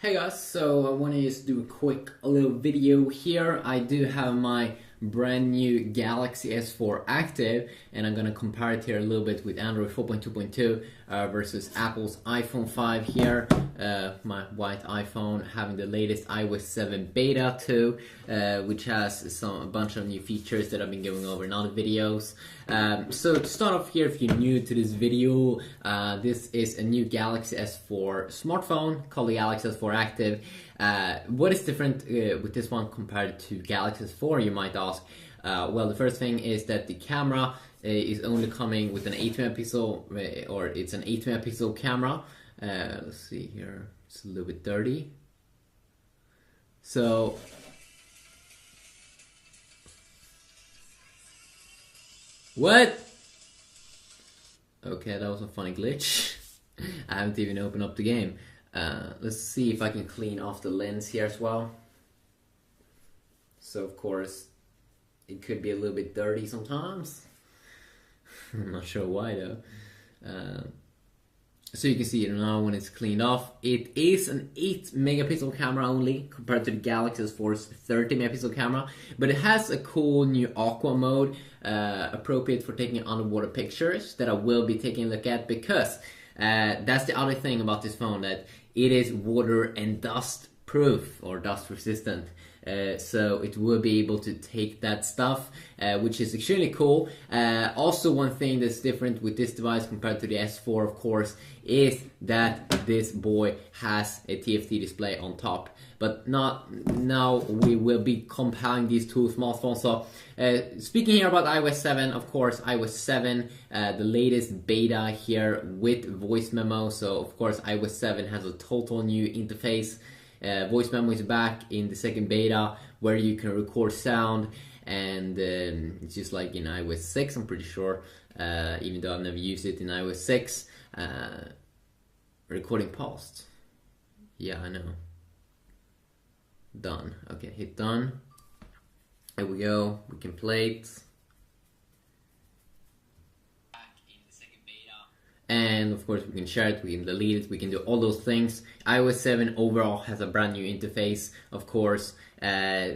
Hey guys, so I want to just do a little video here. I do have my brand new Galaxy S4 active, and I'm gonna compare it here a little bit with Android 4.2.2 versus Apple's iPhone 5 here. My white iPhone having the latest iOS 7 beta 2, which has a bunch of new features that I've been going over in other videos. So to start off here, if you're new to this video, this is a new Galaxy S4 smartphone called the Galaxy S4 Active. What is different with this one compared to Galaxy S4, you might ask? Well, the first thing is that the camera is only coming with an 8 megapixel, or it's an 8 megapixel camera. Let's see here, it's a little bit dirty. So what? Okay, that was a funny glitch. I haven't even opened up the game. Let's see if I can clean off the lens here as well. So of course, it could be a little bit dirty sometimes. I'm not sure why though. So you can see it now when it's cleaned off. It is an 8 megapixel camera only compared to the Galaxy S4's 30 megapixel camera, but it has a cool new aqua mode appropriate for taking underwater pictures that I will be taking a look at, because that's the other thing about this phone, that it is water and dust proof or dust resistant. So it will be able to take that stuff, which is extremely cool. Also, one thing that's different with this device compared to the S4, of course, is that this boy has a TFT display on top. But not now. We will be comparing these two smartphones. So speaking here about iOS 7, of course, iOS 7, the latest beta here with voice memo. So of course, iOS 7 has a total new interface. Voice memo is back in the second beta, where you can record sound, and it's just like in iOS 6, I'm pretty sure, even though I've never used it in iOS 6. Recording paused. Yeah, I know. Done. Okay, hit done. There we go. We can play it. And of course, we can share it, we can delete it, we can do all those things. iOS 7 overall has a brand new interface, of course.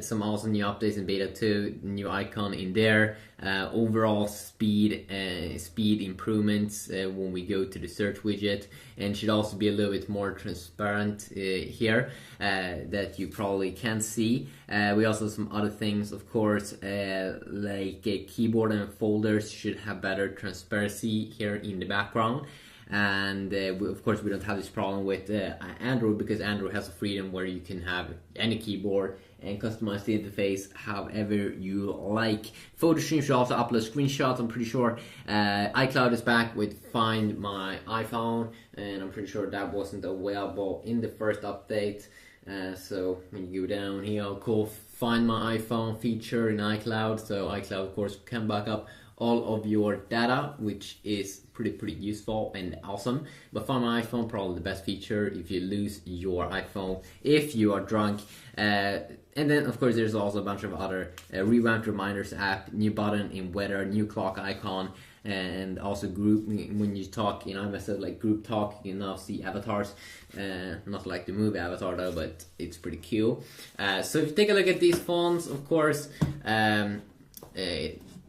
Some also new updates in beta 2, new icon in there. Overall speed improvements when we go to the search widget, and should also be a little bit more transparent here, that you probably can see. We also have some other things, of course, like keyboard and folders should have better transparency here in the background. And of course, we don't have this problem with Android, because Android has a freedom where you can have any keyboard and customize the interface however you like. Photo stream should also upload screenshots, I'm pretty sure. iCloud is back with Find My iPhone, and I'm pretty sure that wasn't available in the first update. So when you go down here, cool Find My iPhone feature in iCloud. So iCloud, of course, can back up all of your data, which is pretty useful and awesome. But Find My iPhone, probably the best feature if you lose your iPhone if you are drunk. And then of course there's also a bunch of other revamped reminders app, new button in weather, new clock icon, and also group. When you talk in iMessage, like group talk, you can now see avatars. Not like the movie Avatar though, but it's pretty cool. So if you take a look at these phones, of course,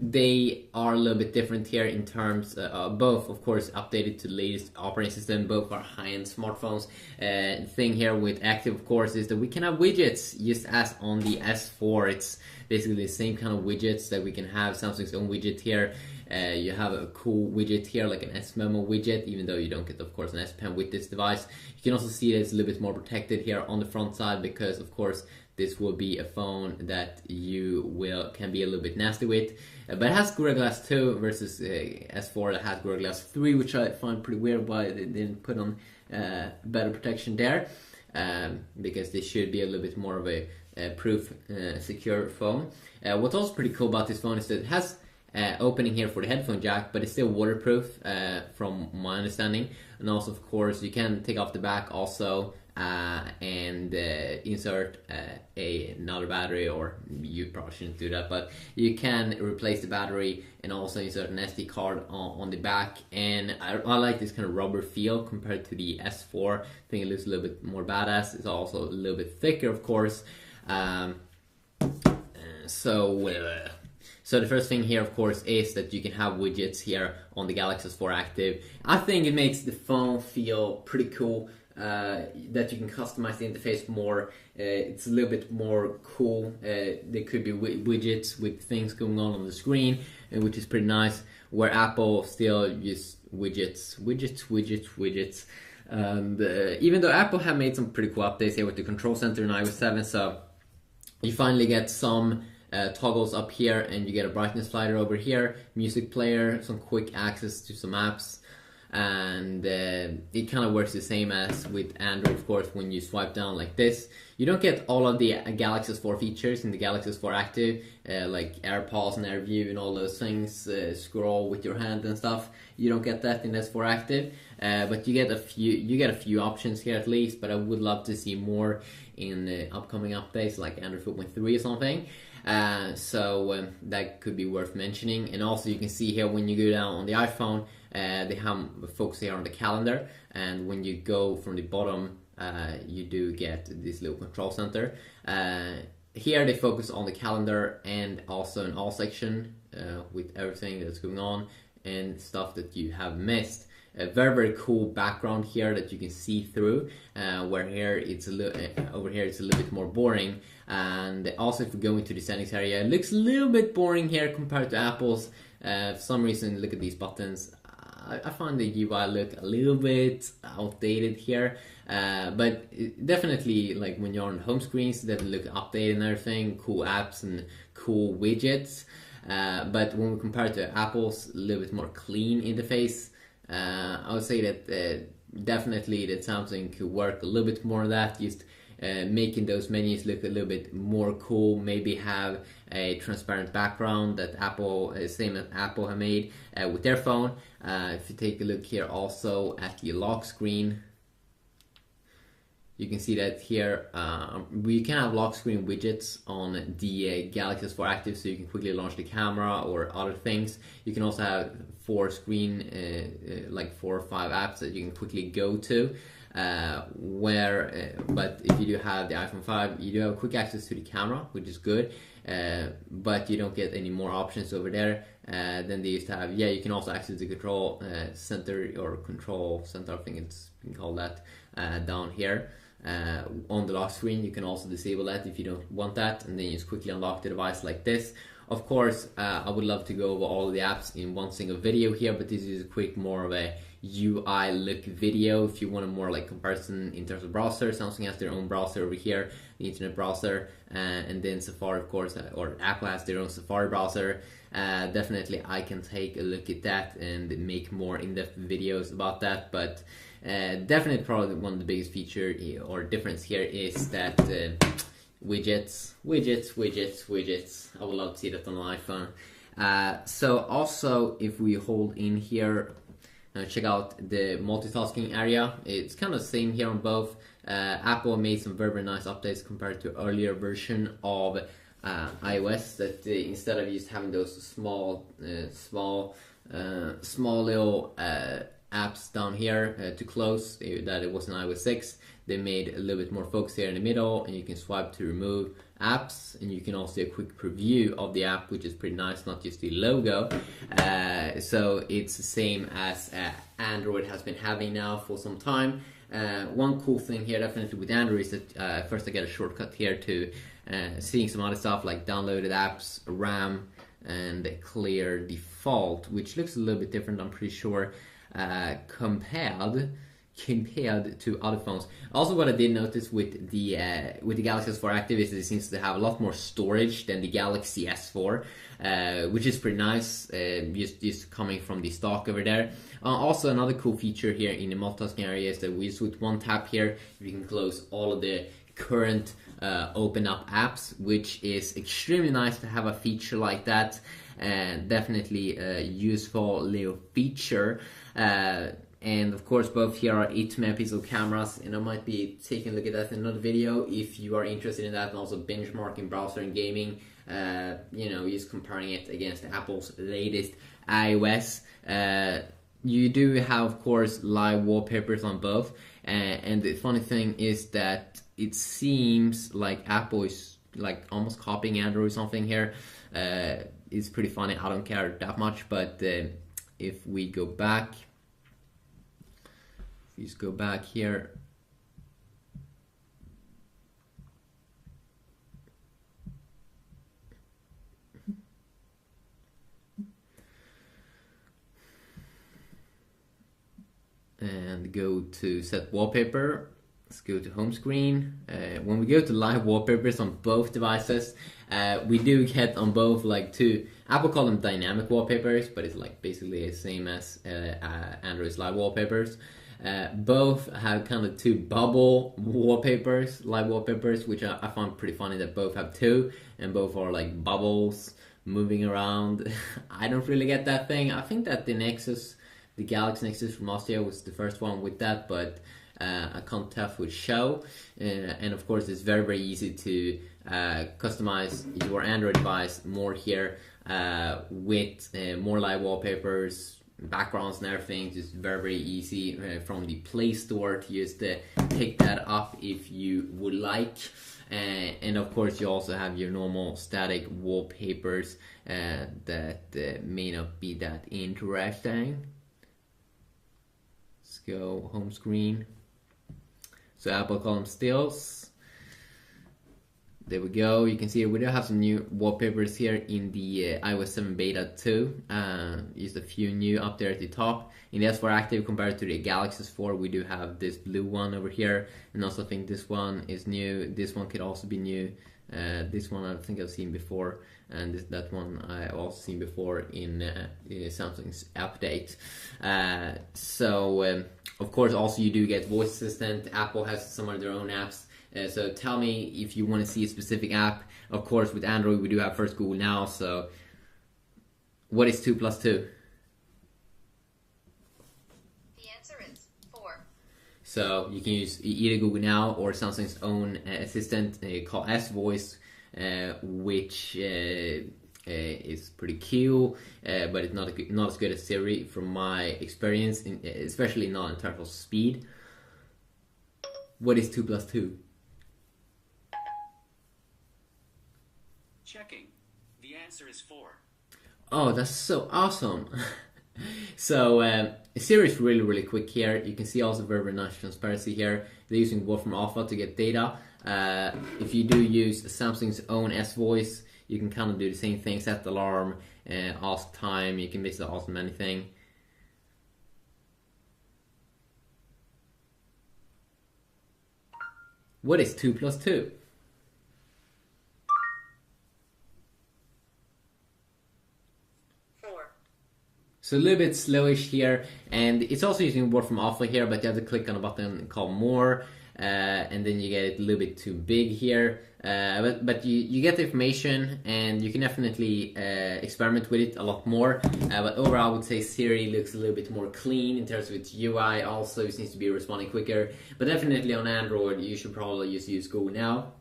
they are a little bit different here in terms of both, of course, updated to the latest operating system. Both are high-end smartphones. Thing here with Active, of course, is that we can have widgets just as on the S4. It's basically the same kind of widgets that we can have. Samsung's own widget here. You have a cool widget here, like an S-Memo widget, even though you don't get, of course, an S Pen with this device. You can also see that it's a little bit more protected here on the front side, because, of course, this will be a phone that you can be a little bit nasty with. But it has Gorilla Glass 2 versus S4 that has Gorilla Glass 3, which I find pretty weird why they didn't put on better protection there, because this should be a little bit more of a proof, secure phone. What's also pretty cool about this phone is that it has opening here for the headphone jack, but it's still waterproof from my understanding. And also, of course, you can take off the back also, and insert another battery, or you probably shouldn't do that, but you can replace the battery and also insert an SD card on the back. And I like this kind of rubber feel compared to the S4. I think it looks a little bit more badass. It's also a little bit thicker, of course. So the first thing here, of course, is that you can have widgets here on the Galaxy S4 Active. I think it makes the phone feel pretty cool, that you can customize the interface more. It's a little bit more cool. There could be widgets with things going on the screen, which is pretty nice, where Apple still use widgets. And even though Apple have made some pretty cool updates here with the control center in iOS 7, so you finally get some toggles up here, and you get a brightness slider over here, music player, some quick access to some apps, and it kind of works the same as with Android, of course. When you swipe down like this, you don't get all of the Galaxy S4 features in the Galaxy S4 Active, like AirPause and AirView and all those things, scroll with your hand and stuff. You don't get that in S4 Active, but you get a few options here at least. But I would love to see more in upcoming updates like Android 4.3 or something. So that could be worth mentioning. And also you can see here when you go down on the iPhone, they have a focus here on the calendar, and when you go from the bottom, you do get this little control center. Here they focus on the calendar and also an all section with everything that's going on and stuff that you have missed. A very cool background here that you can see through, where here it's a little over here it's a little bit more boring. And also if we go into the settings area, it looks a little bit boring here compared to Apple's. For some reason, look at these buttons. I find the UI look a little bit outdated here, but definitely, like when you're on home screens, that look updated and everything, cool apps and cool widgets. But when we compare it to Apple's a little bit more clean interface, I would say that definitely that Samsung could work a little bit more on that, just making those menus look a little bit more cool. Maybe have a transparent background that Apple, same as Apple have made with their phone. If you take a look here also at the lock screen, you can see that here we can have lock screen widgets on the Galaxy S4 Active, so you can quickly launch the camera or other things. You can also have like 4 or 5 apps that you can quickly go to. But if you do have the iPhone 5, you do have quick access to the camera, which is good, but you don't get any more options over there than they used to have. Yeah, you can also access the control center, I think it's been called that, down here on the lock screen. You can also disable that if you don't want that, and then you just quickly unlock the device like this. Of course, I would love to go over all of the apps in one single video here, but this is a quick, more of a UI look video. If you want a more like comparison in terms of browser, Samsung has their own browser over here, the internet browser, and then Safari, of course, or Apple has their own Safari browser. Definitely I can take a look at that and make more in-depth videos about that, but definitely probably one of the biggest feature or difference here is that widgets. I would love to see that on an iPhone. So also if we hold in here, check out the multitasking area. It's kind of the same here on both. Apple made some very nice updates compared to earlier version of iOS, that instead of just having those small little apps down here to close, that it was in iOS 6. They made a little bit more focus here in the middle, and you can swipe to remove apps, and you can also see a quick preview of the app, which is pretty nice, not just the logo. So it's the same as Android has been having now for some time. One cool thing here definitely with Android is that first I get a shortcut here to seeing some other stuff like downloaded apps, RAM, and clear default, which looks a little bit different, I'm pretty sure, compared to other phones. Also, what I did notice with the Galaxy S4 Active is it seems to have a lot more storage than the Galaxy S4, which is pretty nice, just coming from the stock over there. Also, another cool feature here in the multitasking area is that with one tap here, you can close all of the current open up apps, which is extremely nice to have a feature like that, and definitely a useful little feature. and of course both here are 8 megapixel cameras, and I might be taking a look at that in another video if you are interested in that, and also benchmarking browser and gaming, you know, just comparing it against Apple's latest iOS. You do have, of course, live wallpapers on both, and the funny thing is that it seems like Apple is like almost copying Android or something here. It's pretty funny. I don't care that much, but if we go back, just go back here. And go to set wallpaper. Let's go to home screen. When we go to live wallpapers on both devices, we do get on both like 2, Apple call them dynamic wallpapers, but it's like basically the same as Android's live wallpapers. Both have kind of 2 bubble wallpapers, live wallpapers, which I find pretty funny that both have 2, and both are like bubbles moving around. I don't really get that thing. I think that the Galaxy Nexus from Austria was the first one with that, but I can't tell if it would show. And of course, it's very, very easy to customize your Android device more here with more live wallpapers, backgrounds and everything. Just very, very easy from the Play Store to just pick that up if you would like. And of course, you also have your normal static wallpapers that may not be that interesting. Let's go home screen. So Apple call them stills. There we go. You can see we do have some new wallpapers here in the iOS 7 beta 2. Just a few new up there at the top. In the S4 Active compared to the Galaxy S4, we do have this blue one over here, and also I think this one is new. This one could also be new. This one I think I've seen before, and that one I also seen before in Samsung's update. Of course, also you do get voice assistant. Apple has some of their own apps. So tell me if you want to see a specific app. Of course, with Android we do have first Google Now. So what is 2 plus 2? The answer is 4. So you can use either Google Now or Samsung's own assistant called S Voice, which is pretty cool, but it's not as good as Siri from my experience, especially not in terms of speed. What is 2 plus 2? Checking. The answer is 4. Oh, that's so awesome. So Siri is really, really quick here. You can see also very, very nice transparency here. They're using Wolfram Alpha to get data. If you do use Samsung's own S Voice, you can kind of do the same thing, set the alarm, ask time. You can basically ask them anything. What is 2 plus 2? So a little bit slowish here, and it's also using Wolfram Alpha here, but you have to click on a button called More, and then you get it a little bit too big here. But you get the information, and you can definitely experiment with it a lot more. But overall, I would say Siri looks a little bit more clean in terms of its UI. Also, it seems to be responding quicker. But definitely on Android, you should probably just use Google Now.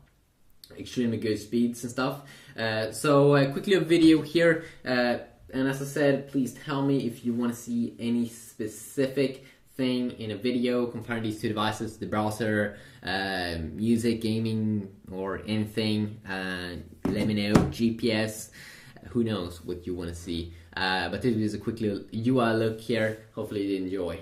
Extremely good speeds and stuff. Quickly a video here. And as I said, please tell me if you want to see any specific thing in a video comparing these 2 devices, the browser, music, gaming, or anything. Let me know. GPS, who knows what you want to see. But this is a quick little UI look here. Hopefully you enjoy.